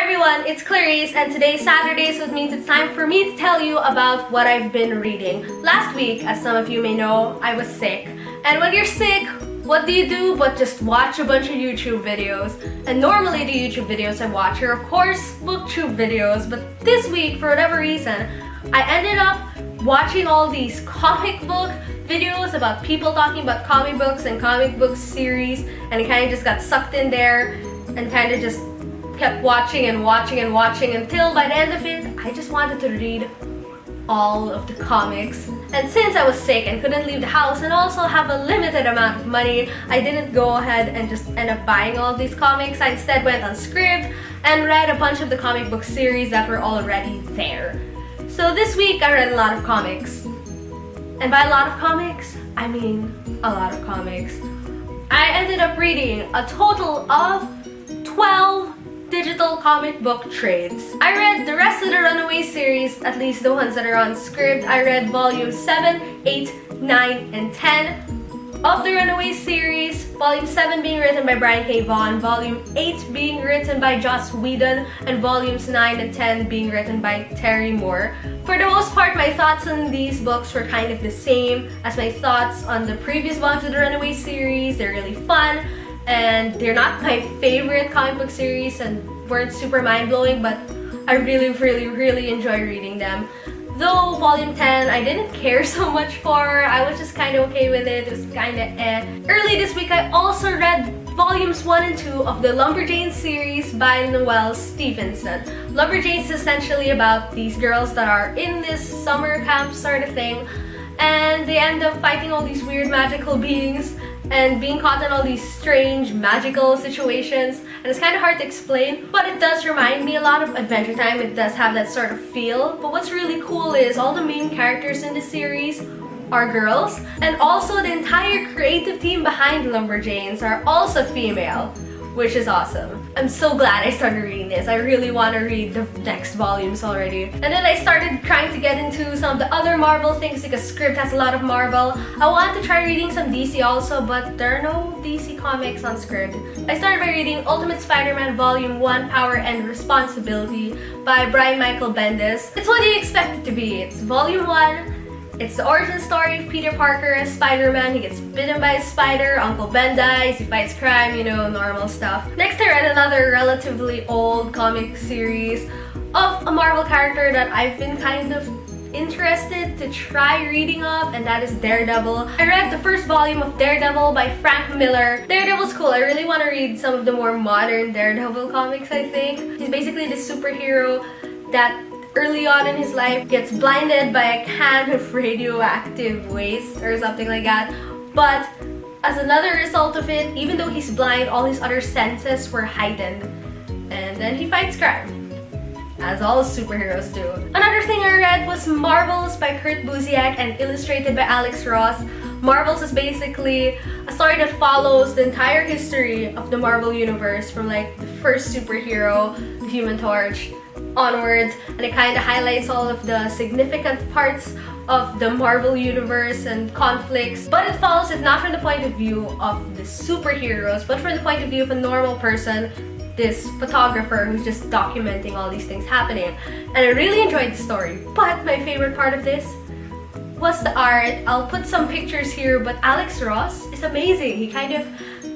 everyone, it's Clarice and today's Saturdays, which means it's time for me to tell you about what I've been reading. Last week, as some of you may know, I was sick. And when you're sick, what do you do but just watch a bunch of YouTube videos? And normally the YouTube videos I watch are of course booktube videos, but this week, for whatever reason, I ended up watching all these comic book videos about people talking about comic books and comic book series, and I kind of just got sucked in there and kind of just kept watching and watching and watching until by the end of it, I just wanted to read all of the comics. And since I was sick and couldn't leave the house and also have a limited amount of money, I didn't go ahead and just end up buying all of these comics. I instead went on Scribd and read a bunch of the comic book series that were already there. So this week I read a lot of comics. And by a lot of comics, I mean a lot of comics. I ended up reading a total of 12 digital comic book trades. I read the rest of the Runaway series, at least the ones that are on Scribd. I read volume 7, 8, 9, and 10 of the Runaway series. Volume 7 being written by Brian K. Vaughan, Volume 8 being written by Joss Whedon, and Volumes 9 and 10 being written by Terry Moore. For the most part, my thoughts on these books were kind of the same as my thoughts on the previous volumes of the Runaway series. They're really fun, and they're not my favorite comic book series and weren't super mind-blowing, but I really enjoy reading them. Though Volume 10 I didn't care so much for, I was just kind of okay with it. It was kind of eh. Early this week I also read Volumes 1 and 2 of the Lumberjanes series by Noelle Stevenson. Lumberjanes is essentially about these girls that are in this summer camp sort of thing, and they end up fighting all these weird magical beings and being caught in all these strange magical situations, and it's kind of hard to explain, but it does remind me a lot of Adventure Time. It does have that sort of feel. But what's really cool is all the main characters in the series are girls, and also the entire creative team behind Lumberjanes are also female, which is awesome. I'm so glad I started reading this. I really want to read the next volumes already. And then I started trying to get into some of the other Marvel things because Scribd has a lot of Marvel. I wanted to try reading some DC also, but there are no DC comics on Scribd. I started by reading Ultimate Spider-Man Volume 1, Power and Responsibility by Brian Michael Bendis. It's what you expect it to be. It's Volume 1. It's the origin story of Peter Parker as Spider-Man. He gets bitten by a spider, Uncle Ben dies, he fights crime, you know, normal stuff. Next I read another relatively old comic series of a Marvel character that I've been kind of interested to try reading of, and that is Daredevil. I read the first volume of Daredevil by Frank Miller. Daredevil's cool. I really want to read some of the more modern Daredevil comics, I think. He's basically the superhero that early on in his life gets blinded by a can of radioactive waste or something like that, but as another result of it, even though he's blind, all his other senses were heightened, and then he fights crime, as all superheroes do. Another thing I read was Marvels by Kurt Busiek and illustrated by Alex Ross. Marvels is basically a story that follows the entire history of the Marvel Universe from like the first superhero, the Human Torch, onwards, and it kind of highlights all of the significant parts of the Marvel Universe and conflicts, but it follows it not from the point of view of the superheroes, but from the point of view of a normal person, this photographer who's just documenting all these things happening. And I really enjoyed the story, but my favorite part of this was the art. I'll put some pictures here, but Alex Ross is amazing. He kind of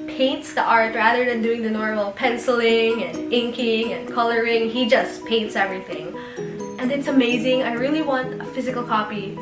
paints the art rather than doing the normal penciling and inking and coloring. He just paints everything, and it's amazing. I really want a physical copy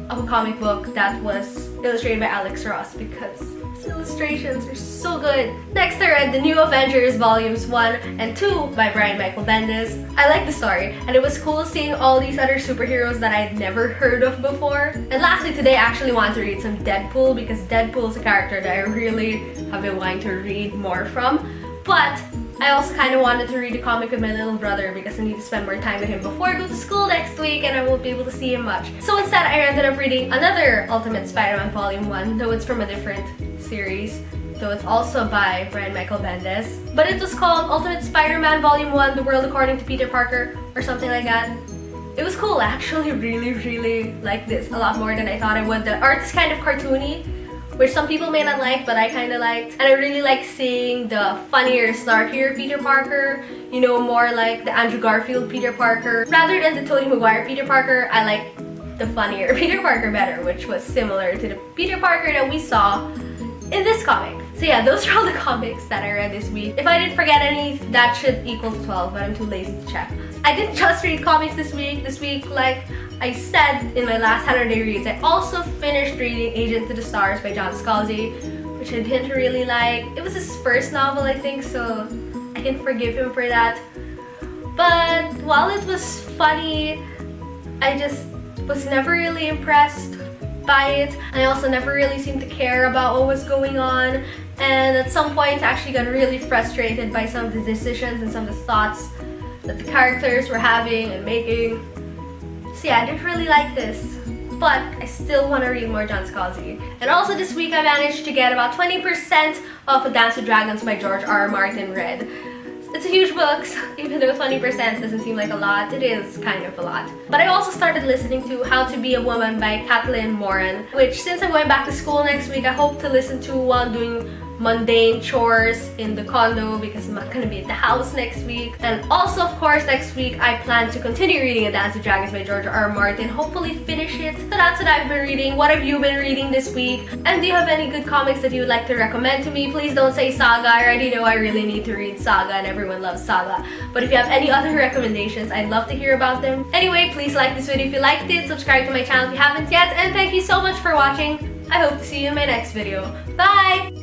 of a comic book that was illustrated by Alex Ross because his illustrations are so good. Next I read the New Avengers Volumes 1 and 2 by Brian Michael Bendis. I like the story, and it was cool seeing all these other superheroes that I'd never heard of before. And lastly, today I actually want to read some Deadpool because Deadpool is a character that I really have been wanting to read more from. But I also kind of wanted to read a comic with my little brother because I need to spend more time with him before I go to school next week and I won't be able to see him much. So instead I ended up reading another Ultimate Spider-Man Volume 1, though it's from a different series, though it's also by Brian Michael Bendis. But it was called Ultimate Spider-Man Volume 1, The World According to Peter Parker, or something like that. It was cool. I actually really liked this a lot more than I thought I would. The art is kind of cartoony, which some people may not like, but I kind of liked. And I really like seeing the funnier, snarkier Peter Parker, you know, more like the Andrew Garfield Peter Parker. Rather than the Tobey Maguire Peter Parker, I like the funnier Peter Parker better, which was similar to the Peter Parker that we saw in this comic. So yeah, those are all the comics that I read this week. If I didn't forget any, that should equal 12, but I'm too lazy to check. I didn't just read comics this week. This week, like I said in my last Saturday reads, I also finished reading Agent to the Stars by John Scalzi, which I didn't really like. It was his first novel, I think, so I can forgive him for that. But while it was funny, I just was never really impressed by it. I also never really seemed to care about what was going on, and at some point I actually got really frustrated by some of the decisions and some of the thoughts that the characters were having and making. So yeah, I didn't really like this, but I still want to read more John Scalzi. And also this week I managed to get about 20% of A Dance with Dragons by George R. R. Martin read. It's a huge book, even though 20% doesn't seem like a lot, it is kind of a lot. But I also started listening to How to Be a Woman by Kathleen Moran, which since I'm going back to school next week, I hope to listen to while doing mundane chores in the condo because I'm not going to be at the house next week. And also, of course, next week I plan to continue reading A Dance with Dragons by George R. R. Martin, hopefully finish it. So that's what I've been reading. What have you been reading this week? And do you have any good comics that you would like to recommend to me? Please don't say Saga. I already know I really need to read Saga and everyone loves Saga. But if you have any other recommendations, I'd love to hear about them. Anyway, please like this video if you liked it, subscribe to my channel if you haven't yet, and thank you so much for watching. I hope to see you in my next video. Bye!